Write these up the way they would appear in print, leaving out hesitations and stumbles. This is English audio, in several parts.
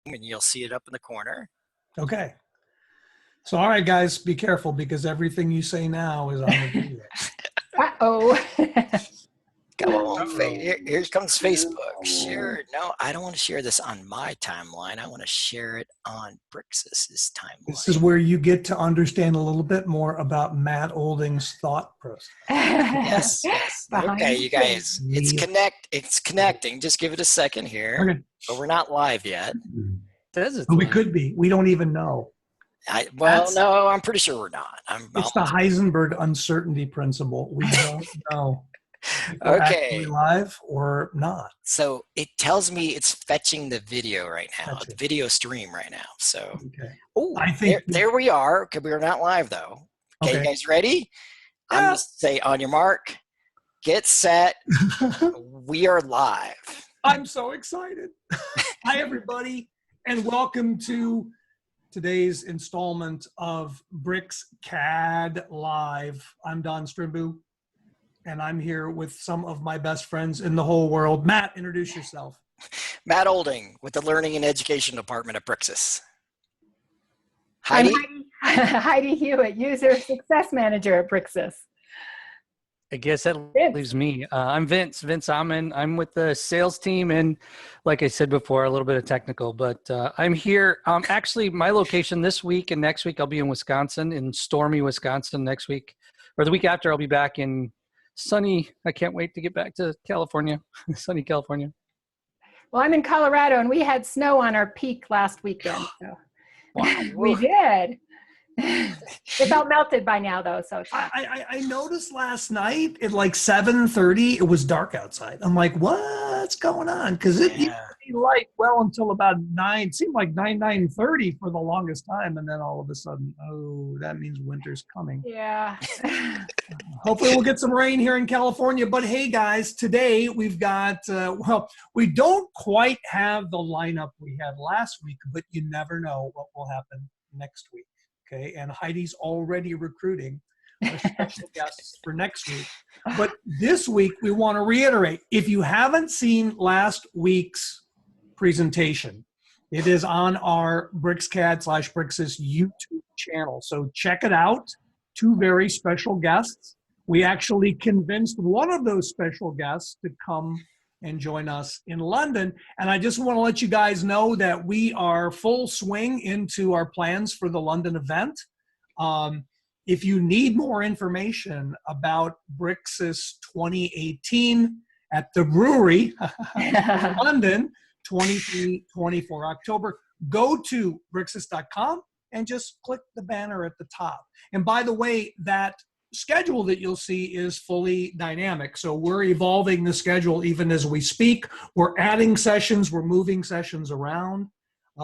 and you'll see it up in the corner. Okay. So, all right, guys, be careful because everything you say now is on the video. Uh-oh. Come on, here comes Facebook. Share. No, I don't want to share this on my timeline. I want to share it on BricsCAD's timeline. This is where you get to understand a little bit more about Matt Olding's thought process. Yes. Okay, you guys, it's connecting. Just give it a second here. Okay. But we're not live yet. But we could be. We don't even know. No, I'm pretty sure we're not. It's the Heisenberg uncertainty principle. We don't know. Okay. Live or not. So it tells me it's fetching the video right now, the video stream right now. So, I think there we are. Okay, we're not live though. Okay, you guys ready? Yeah. I'm going to say on your mark, get set. We are live. I'm so excited. Hi, everybody, and welcome to today's installment of BricsCAD Live. I'm Don Strimbu. And I'm here with some of my best friends in the whole world. Matt, introduce yourself. Matt Olding with the Learning and Education Department at BricsCAD. Heidi? Heidi Hewitt, User Success Manager at BricsCAD. I guess that leaves me. I'm Vince Amman. I'm with the sales team and, like I said before, a little bit of technical, but I'm here. Actually, my location this week and next week, I'll be in Wisconsin, in stormy Wisconsin next week. Or the week after, I'll be back in sunny. I can't wait to get back to California, sunny California. Well, I'm in Colorado, and we had snow on our peak last weekend. So. Wow. We did. It's all melted by now, though. So it's I noticed last night at like 7:30, it was dark outside. I'm like, what's going on? Because it used to be light well until about 9. It seemed like 9:30 for the longest time, and then all of a sudden, oh, that means winter's coming. Yeah. Hopefully we'll get some rain here in California. But hey, guys, today we've got, we don't quite have the lineup we had last week, but you never know what will happen next week. Okay, and Heidi's already recruiting our special guests for next week. But this week, we want to reiterate, if you haven't seen last week's presentation, it is on our BricsCAD/BricsCAD YouTube channel. So check it out. 2 very special guests. We actually convinced one of those special guests to come and join us in London. And I just want to let you guys know that we are full swing into our plans for the London event. If you need more information about BricsCAD 2018 at the brewery in London, 23-24 October, go to BricsCAD.com and just click the banner at the top. And by the way, that schedule that you'll see is fully dynamic. So we're evolving the schedule even as we speak. We're adding sessions, we're moving sessions around.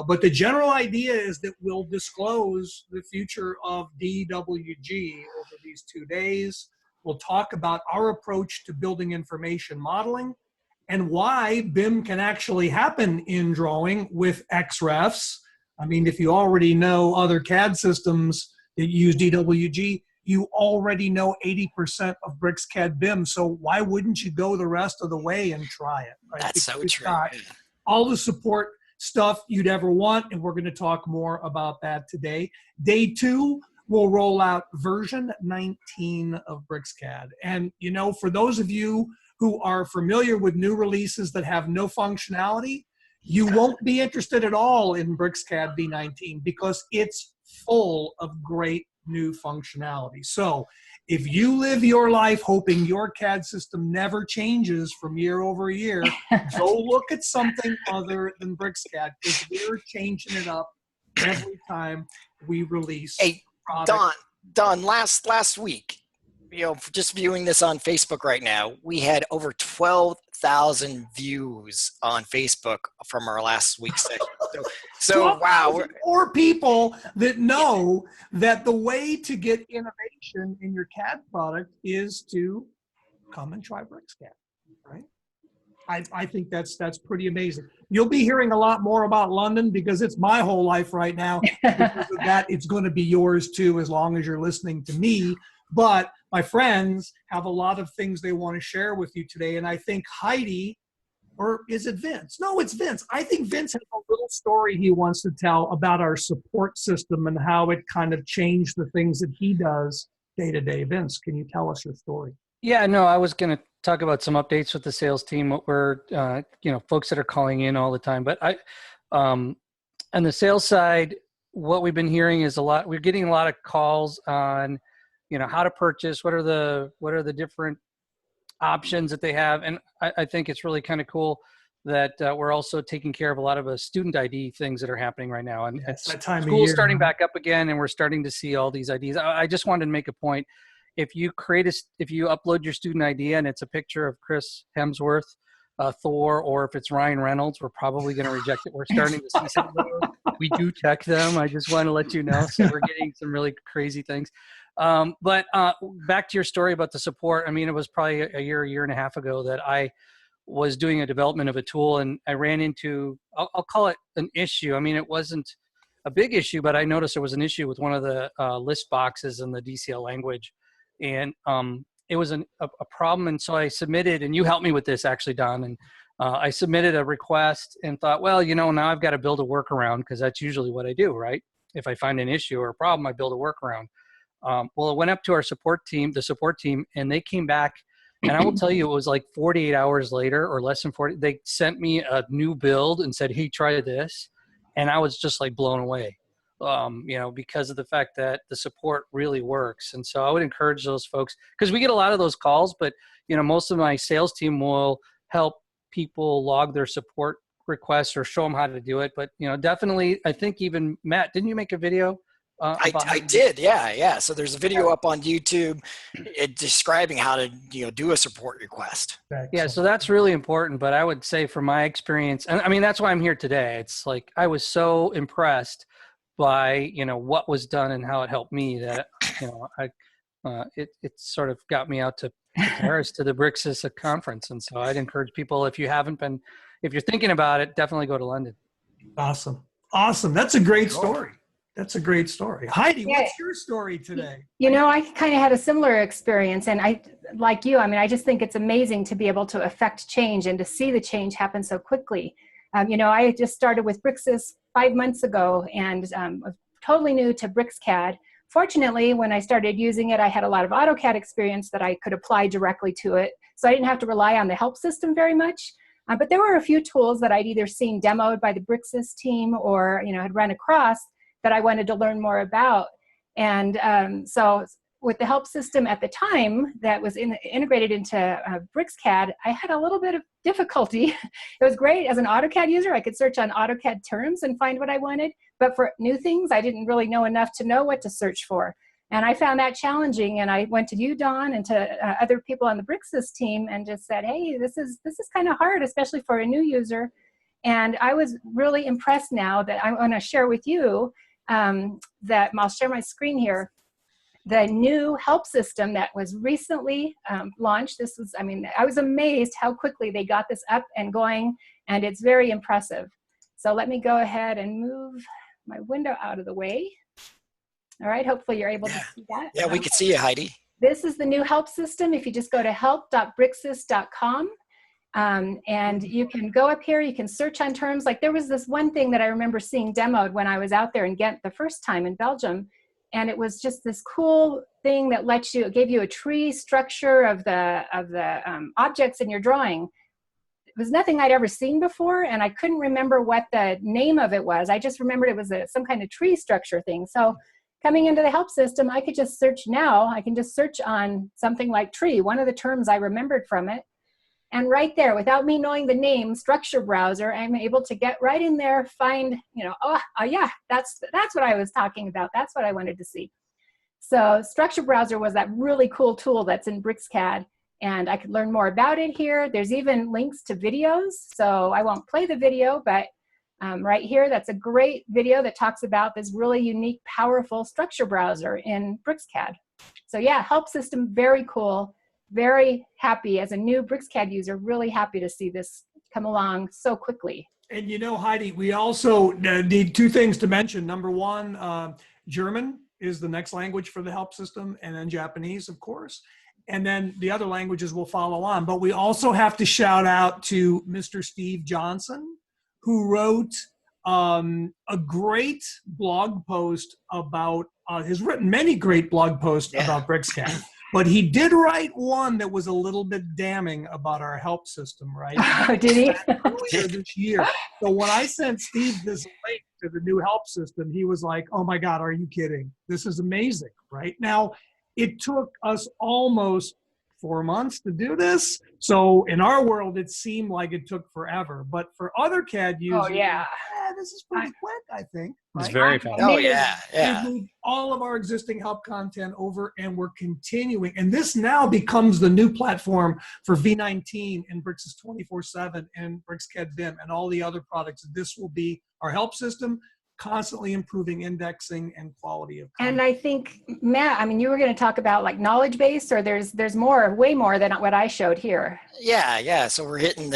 But the general idea is that we'll disclose the future of DWG over these 2 days. We'll talk about our approach to building information modeling and why BIM can actually happen in drawing with XREFs. I mean, if you already know other CAD systems that use DWG, you already know 80% of BricsCAD BIM, so why wouldn't you go the rest of the way and try it? Right? That's so true. Got all the support stuff you'd ever want, and we're going to talk more about that today. Day 2, we'll roll out version 19 of BricsCAD. And, you know, for those of you who are familiar with new releases that have no functionality, you won't be interested at all in BricsCAD V19 because it's full of great new functionality. So if you live your life hoping your CAD system never changes from year over year, go look at something other than BricsCAD because we're changing it up every time we release. Hey, Don, last week, you know, just viewing this on Facebook right now, we had over 12,000 views on Facebook from our last week's session. So wow. More people that know that the way to get innovation in your CAD product is to come and try BricsCAD, right? I think that's pretty amazing. You'll be hearing a lot more about London because it's my whole life right now. Because of that, it's going to be yours too, as long as you're listening to me. But my friends have a lot of things they want to share with you today. And I think Heidi Or is it Vince? No, it's Vince. I think Vince has a little story he wants to tell about our support system and how it kind of changed the things that he does day to day. Vince, can you tell us your story? Yeah, no, I was going to talk about some updates with the sales team, what we're, folks that are calling in all the time. But on the sales side, what we've been hearing is we're getting a lot of calls on, how to purchase, what are the different options that they have. And I think it's really kind of cool that we're also taking care of a lot of student ID things that are happening right now. And school's starting back up again, and we're starting to see all these IDs. I just wanted to make a point. If you upload your student ID and it's a picture of Chris Hemsworth, Thor, or if it's Ryan Reynolds, we're probably going to reject it. We're starting to see some of those. We do check them. I just want to let you know. So we're getting some really crazy things. But back to your story about the support. I mean, it was probably a year and a half ago that I was doing a development of a tool, and I ran into, I'll call it an issue. I mean, it wasn't a big issue, but I noticed there was an issue with one of the list boxes in the DCL language. And it was a problem. And so I submitted, and you helped me with this actually, Don. And I submitted a request and thought, well, now I've got to build a workaround, because that's usually what I do, right? If I find an issue or a problem, I build a workaround. Well, it went up to the support team, and they came back. And I will tell you, it was like 48 hours later or less than 40. They sent me a new build and said, hey, try this. And I was just like blown away. Because of the fact that the support really works. And so I would encourage those folks, because we get a lot of those calls, but, most of my sales team will help people log their support requests or show them how to do it. But, definitely, I think even Matt, didn't you make a video? I did. Yeah. So there's a video up on YouTube describing how to, do a support request. Yeah. So that's really important. But I would say from my experience, and I mean, that's why I'm here today. It's like, I was so impressed by what was done and how it helped me that it sort of got me out to Paris to the BricsCAD conference. And so I'd encourage people, if you're thinking about it, definitely go to London. Awesome. That's a great story. That's a great story. Heidi, what's your story today? I kind of had a similar experience, and I, like you, I just think it's amazing to be able to affect change and to see the change happen so quickly. I just started with BricsCAD 5 months ago, and was totally new to BricsCAD. Fortunately, when I started using it, I had a lot of AutoCAD experience that I could apply directly to it, so I didn't have to rely on the help system very much. But there were a few tools that I'd either seen demoed by the BricsCAD team or had run across that I wanted to learn more about. And so with the help system at the time that was integrated into BricsCAD, I had a little bit of difficulty. It was great as an AutoCAD user. I could search on AutoCAD terms and find what I wanted. But for new things, I didn't really know enough to know what to search for. And I found that challenging. And I went to you, Don, and to other people on the BricsCAD team and just said, hey, this is kind of hard, especially for a new user. And I was really impressed now that I want to share with you that I'll share my screen here. The new help system that was recently launched. I was amazed how quickly they got this up and going, and it's very impressive. So let me go ahead and move my window out of the way. All right, hopefully you're able to see that. Yeah, we can see you, Heidi. This is the new help system. If you just go to help.bricsys.com, and you can go up here, you can search on terms. Like there was this one thing that I remember seeing demoed when I was out there in Ghent the first time in Belgium. And it was just this cool thing that it gave you a tree structure of the objects in your drawing. It was nothing I'd ever seen before, and I couldn't remember what the name of it was. I just remembered it was some kind of tree structure thing. So coming into the help system, I could just search now. I can just search on something like tree, one of the terms I remembered from it. And right there, without me knowing the name, structure browser, I'm able to get right in there, find, yeah, that's what I was talking about. That's what I wanted to see. So structure browser was that really cool tool that's in BricsCAD, and I could learn more about it here. There's even links to videos. So I won't play the video, but right here, that's a great video that talks about this really unique, powerful structure browser in BricsCAD. So yeah, help system, very cool. Very happy as a new BricsCAD user, really happy to see this come along so quickly. And Heidi, we also need two things to mention. Number one, German is the next language for the help system, and then Japanese, of course. and then the other languages will follow on. But we also have to shout out to Mr. Steve Johnson, who wrote a great blog post about, has written many great blog posts about BricsCAD. But he did write one that was a little bit damning about our help system, right? Did he? Earlier this year. So when I sent Steve this link to the new help system, he was like, oh my God, are you kidding? This is amazing, right? Now, it took us almost 4 months to do this. So in our world, it seemed like it took forever. But for other CAD users, this is pretty quick, I think. Right? It's very fast. Oh, yeah. We moved all of our existing help content over, and we're continuing. And this now becomes the new platform for V19 and BricsCAD 24/7 and BricsCAD BIM and all the other products. This will be our help system, constantly improving indexing and quality of content. And I think, Matt, I mean, you were going to talk about like knowledge base, or there's more, way more than what I showed here. Yeah. So we're hitting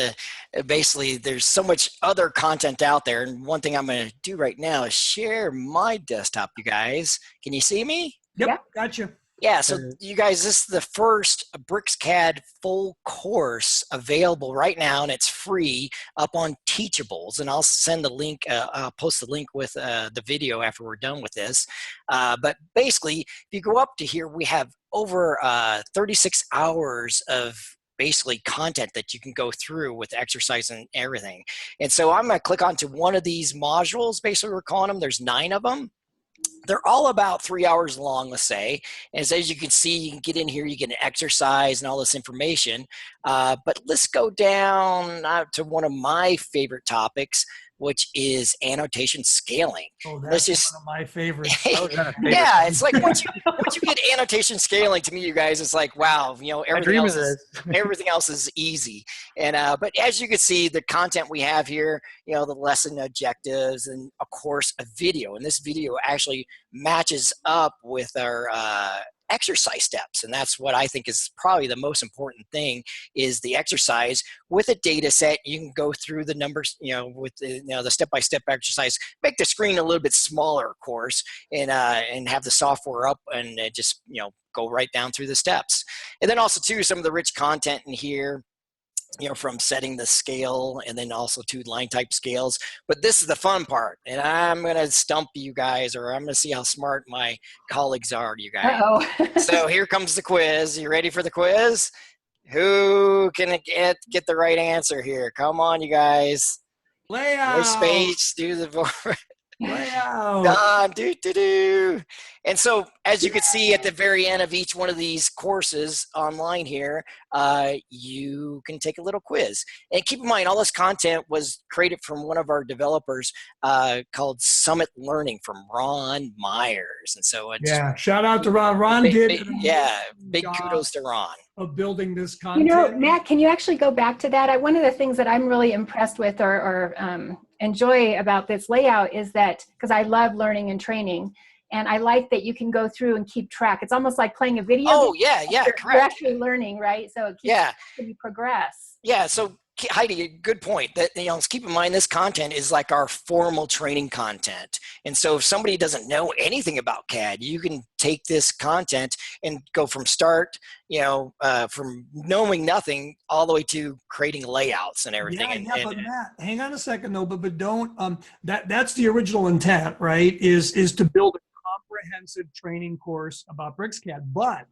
basically there's so much other content out there. And one thing I'm going to do right now is share my desktop, you guys. Can you see me? Yep. Gotcha. Yeah, so you guys, this is the first BricsCAD full course available right now, and it's free up on Teachables. And I'll send the link, I'll post the link with the video after we're done with this. But basically, if you go up to here, we have over 36 hours of basically content that you can go through with exercise and everything. And so I'm going to click onto one of these modules, basically we're calling them. There's 9 of them. They're all about 3 hours long, let's say. And as you can see, you can get in here, you get an exercise and all this information. But let's go down to one of my favorite topics, which is annotation scaling. Oh, that's one of my favorites. Yeah, it's like once you get annotation scaling, to me, you guys, it's like, wow, everything else is easy. And but as you can see, the content we have here, the lesson objectives, and of course a video. And this video actually matches up with our exercise steps, and that's what I think is probably the most important thing, is the exercise with a data set. You can go through the numbers, with the step-by-step exercise, make the screen a little bit smaller, of course, and have the software up and just go right down through the steps. And then also too, some of the rich content in here, from setting the scale, and then also to line type scales. But this is the fun part, and I'm going to stump you guys, or I'm going to see how smart my colleagues are, you guys. So here comes the quiz. You ready for the quiz? Who can get the right answer here? Come on, you guys. Layout. No space. Do the board. Layout. And so, as you can see at the very end of each one of these courses online here, you can take a little quiz. And keep in mind, all this content was created from one of our developers called Summit Learning, from Ron Myers. And so, shout out to Ron. Ron did. Big kudos to Ron. Of building this content. Matt, can you actually go back to that? One of the things that I'm really impressed with or enjoy about this layout is that, because I love learning and training, and I like that you can go through and keep track. It's almost like playing a video. Oh, yeah, correct. You're actually learning, right? So it keeps you progress. Yeah, so Heidi, good point. That keep in mind, this content is like our formal training content. And so if somebody doesn't know anything about CAD, you can take this content and go from start, from knowing nothing all the way to creating layouts and everything. But Matt, hang on a second though, but don't that's the original intent, right? Is to build a comprehensive training course about BricsCAD. But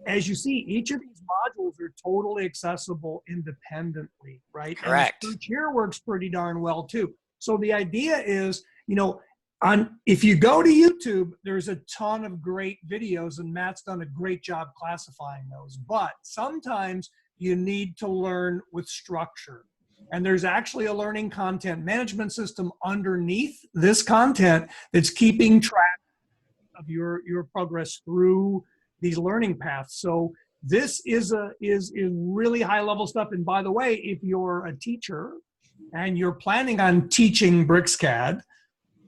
as you see, each of these modules are totally accessible independently, right? Correct. And search here works pretty darn well too. So the idea is, if you go to YouTube, there's a ton of great videos, and Matt's done a great job classifying those. But sometimes you need to learn with structure. And there's actually a learning content management system underneath this content that's keeping track of your progress through these learning paths. So this is really high level stuff. And by the way, if you're a teacher and you're planning on teaching BricsCAD,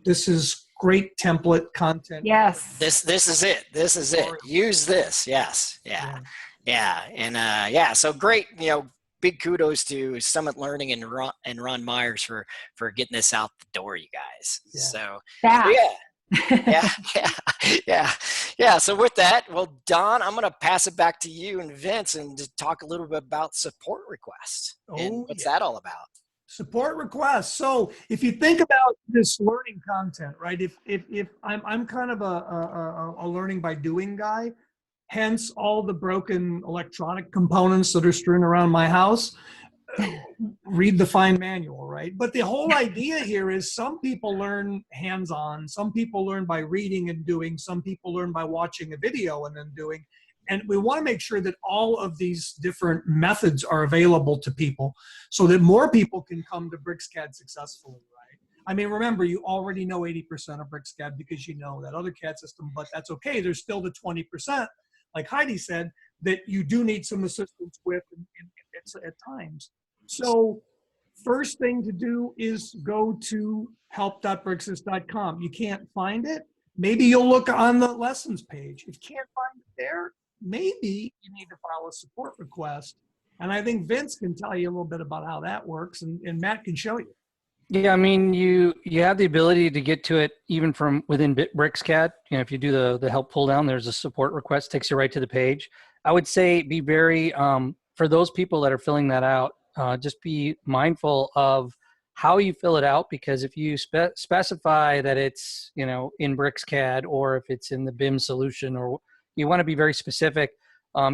this is great template content. Yes. This is it. This is it. Use this. Yes. Yeah. And so great, big kudos to Summit Learning and Ron Myers for getting this out the door, you guys. So Yeah, so with that, well, Don, I'm going to pass it back to you and Vince and to talk a little bit about support requests. And what's that all about? Support requests. So if you think about this learning content, right? If I'm kind of a learning by doing guy, hence all the broken electronic components that are strewn around my house. Read the fine manual, right? But the whole idea here is some people learn hands-on, some people learn by reading and doing, some people learn by watching a video and then doing. And we want to make sure that all of these different methods are available to people so that more people can come to BricsCAD successfully, right? I mean, remember, you already know 80% of BricsCAD because you know that other CAD system, but that's okay. There's still the 20%, like Heidi said, that you do need some assistance with at times. So first thing to do is go to help.bricsys.com. You can't find it? Maybe you'll look on the lessons page. If you can't find it there, maybe you need to file a support request. And I think Vince can tell you a little bit about how that works, and Matt can show you. Yeah, I mean, you have the ability to get to it even from within BricsCAD. You know, if you do the help pull down, there's a support request, takes you right to the page. I would say be very, for those people that are filling that out, just be mindful of how you fill it out, because if you specify that it's, you know, in BricsCAD or if it's in the BIM solution, or you want to be very specific.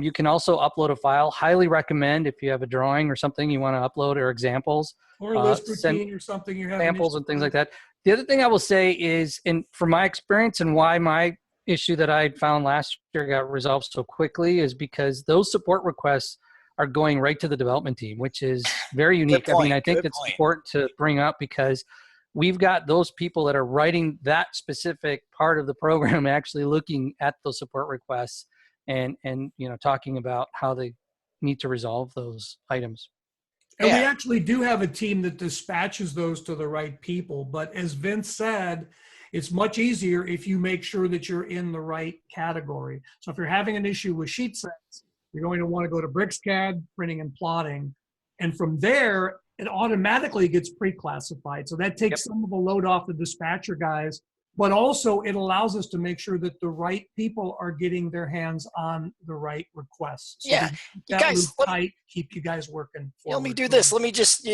You can also upload a file. Highly recommend if you have a drawing or something you want to upload, or examples. Or a list routine or something you have. Samples and things like that. The other thing I will say is, from my experience and why my issue that I found last year got resolved so quickly, is because those support requests are going right to the development team, which is very unique. I mean, I think it's important to bring up, because we've got those people that are writing that specific part of the program actually looking at those support requests and you know, talking about how they need to resolve those items. And we actually do have a team that dispatches those to the right people. But as Vince said, it's much easier if you make sure that you're in the right category. So if you're having an issue with sheet sets, you're going to want to go to BricsCAD, printing and plotting. And from there, it automatically gets pre-classified. So that takes some of the load off the dispatcher guys, but also it allows us to make sure that the right people are getting their hands on the right requests. So you guys, keep you guys working forward. Let me do this. Let me just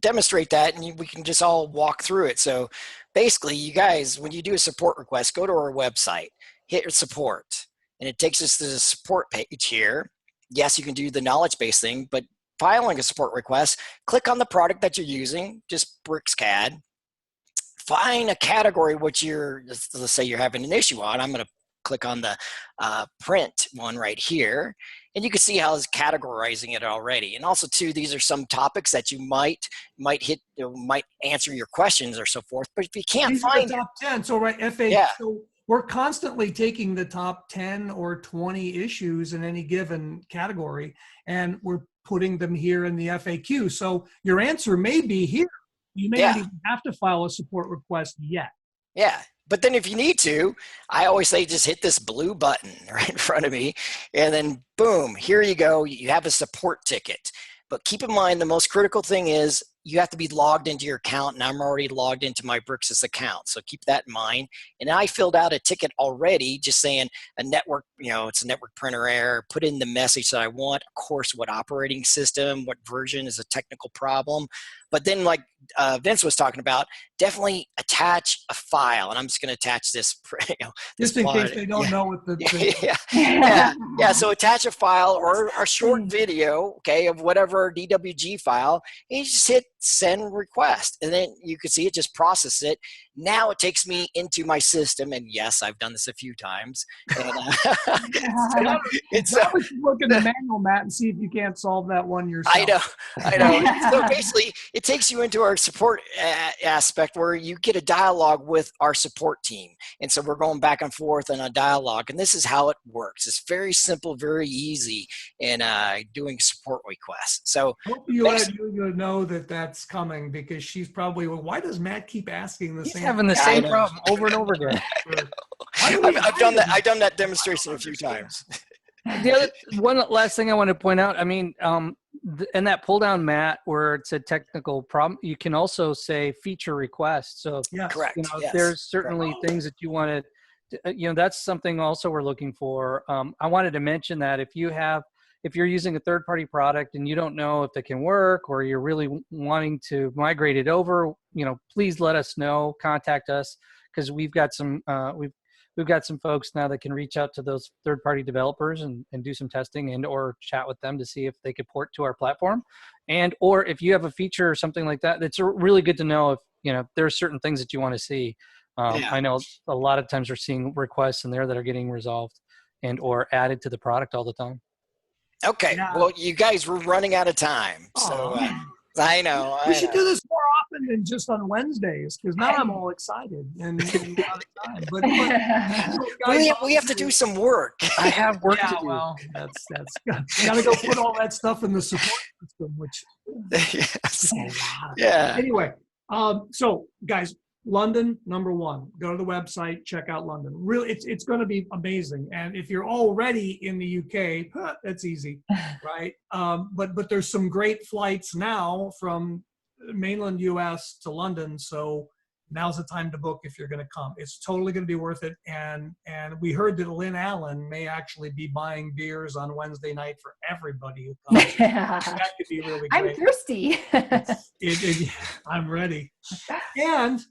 demonstrate that, and we can just all walk through it. So basically, you guys, when you do a support request, go to our website, hit support, and it takes us to the support page here. Yes, you can do the knowledge base thing, but filing a support request, click on the product that you're using, just BricsCAD. Find a category which let's say you're having an issue on. I'm going to click on the print one right here, and you can see how it's categorizing it already. And also too, these are some topics that you might hit, might answer your questions or so forth. But if you can't find the top 10, so right, FAQ. So we're constantly taking the top 10 or 20 issues in any given category, and we're putting them here in the FAQ. So your answer may be here. You may not even have to file a support request yet. Yeah, but then if you need to, I always say just hit this blue button right in front of me, and then boom, here you go. You have a support ticket. But keep in mind, the most critical thing is you have to be logged into your account, and I'm already logged into my Bricsys account. So keep that in mind. And I filled out a ticket already, just saying a network, it's a network printer error, put in the message that I want, of course, what operating system, what version is a technical problem. But then like Vince was talking about, definitely attach a file. And I'm just going to attach this. Just in case they don't know what the So attach a file or a short video, of whatever DWG file, and you just hit send request, and then you can see it just process it. Now it takes me into my system, and yes, I've done this a few times. And, look at the manual, Matt, and see if you can't solve that one yourself. I know. So basically, it takes you into our support aspect where you get a dialogue with our support team, and so we're going back and forth in a dialogue. And this is how it works. It's very simple, very easy in doing support requests. So I hope you know that that's coming, because she's probably, why does Matt keep asking the same? Having the same problem over and over again. I've done that. I've done that demonstration a few times. The other one last thing I want to point out. I mean, in that pull down, Matt, where it said technical problem, you can also say feature request. So correct. If there's certainly things that you want to that's something also we're looking for. I wanted to mention that if you're using a third-party product and you don't know if it can work, or you're really wanting to migrate it over, please let us know, contact us, because we've got some folks now that can reach out to those third-party developers and do some testing and or chat with them to see if they could port to our platform. And or if you have a feature or something like that, it's really good to know if there are certain things that you want to see. I know a lot of times we're seeing requests in there that are getting resolved and or added to the product all the time. Okay, well, you guys, we're running out of time, so I know. We should do this more often than just on Wednesdays, because now I'm all excited and out of time. But guys, we have to do some work. I have work to do. Well, that's gotta go put all that stuff in the support system, which yes. Yeah. Anyway, so guys, London, #1. Go to the website, check out London. Really, it's going to be amazing. And if you're already in the UK, that's easy, right? But there's some great flights now from mainland US to London. So now's the time to book if you're going to come. It's totally going to be worth it. And we heard that Lynn Allen may actually be buying beers on Wednesday night for everybody who comes. That could be really great. I'm thirsty. I'm ready. And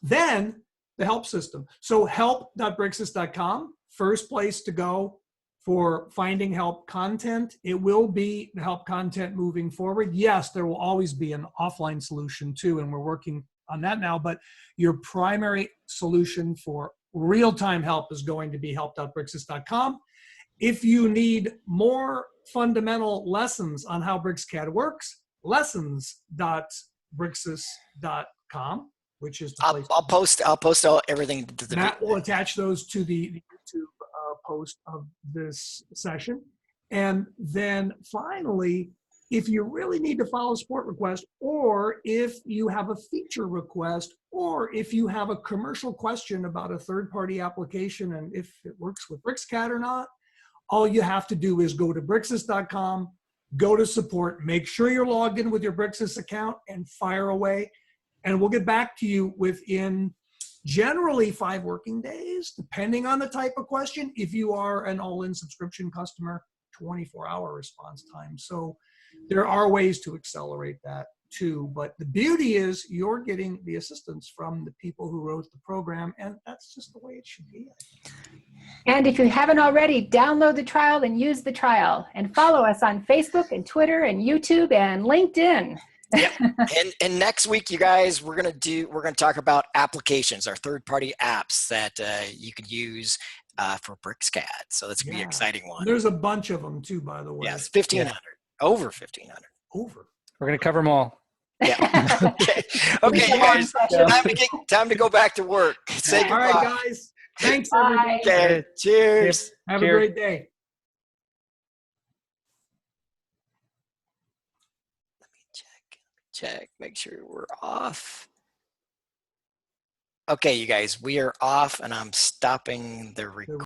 then the help system. So help.bricsys.com, first place to go for finding help content. It will be the help content moving forward. Yes, there will always be an offline solution too, and we're working on that now, but your primary solution for real-time help is going to be help.bricsys.com. If you need more fundamental lessons on how BricsCAD works, lessons.bricsys.com, which is the place. I'll post everything to the Matt will attach those to the YouTube post of this session. And then finally, if you really need to follow a support request, or if you have a feature request, or if you have a commercial question about a third-party application and if it works with BricsCAD or not, all you have to do is go to bricsys.com, go to support, make sure you're logged in with your Bricsys account, and fire away. And we'll get back to you within generally 5 working days, depending on the type of question. If you are an all-in subscription customer, 24-hour response time. So there are ways to accelerate that too. But the beauty is you're getting the assistance from the people who wrote the program, and that's just the way it should be. And if you haven't already, download the trial and use the trial. And follow us on Facebook and Twitter and YouTube and LinkedIn. Yep. And next week, you guys, we're gonna talk about applications, our third-party apps that you can use for BricsCAD. So that's gonna be an exciting one. There's a bunch of them too, by the way. Yes, 1,500, over 1,500. Over. We're gonna cover them all. Yeah. Okay. Okay, you guys. Time to go back to work. Say goodbye. All right, guys. Thanks, everybody. Okay. Cheers. Have a great day. Check, make sure we're off. Okay, you guys, we are off, and I'm stopping the recording.